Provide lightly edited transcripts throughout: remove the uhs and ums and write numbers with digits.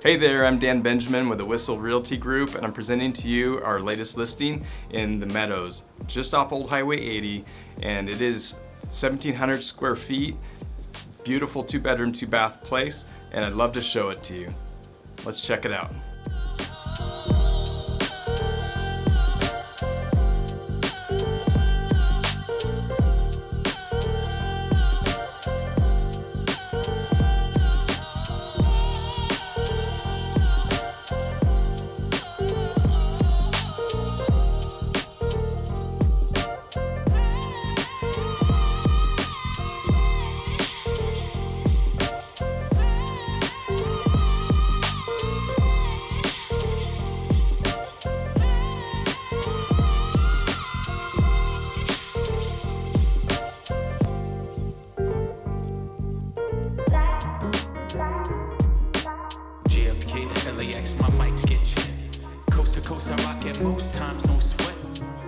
Hey there, I'm Dan Benjamin with the Whissel Realty Group, and I'm presenting to you our latest listing in the Meadows, just off Old Highway 80, and it is 1,700 square feet, beautiful 2-bedroom, 2-bath place, and I'd love to show it to you. Let's check it out. LAX, my mics get checked. Coast to coast, I rock it most times, no sweat.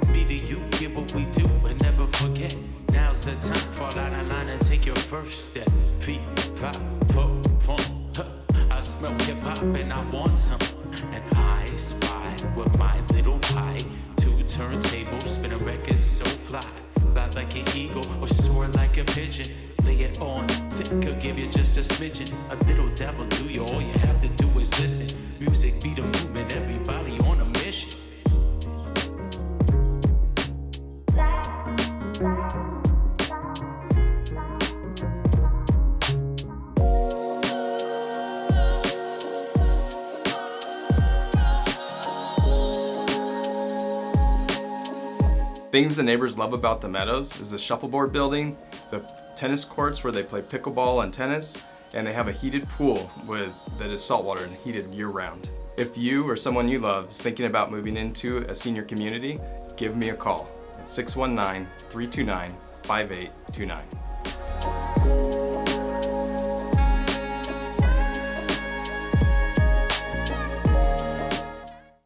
Me to you, give what we do and never forget. Now's the time, fall out of line and take your first step. Feet, 5, 4, fun. I smell hip hop and I want some. And I spy with my little eye 2 turntables, spin a record so fly. Fly like an eagle or soar like a pigeon. Lay it on thick, I'll give you just a smidgen. A little dabble do you, all you have to do is listen. Music be the movement, everybody on a mission. Things the neighbors love about the Meadows is the shuffleboard building, the tennis courts where they play pickleball and tennis, and they have a heated pool that is saltwater and heated year-round. If you or someone you love is thinking about moving into a senior community, give me a call at 619-329-5829.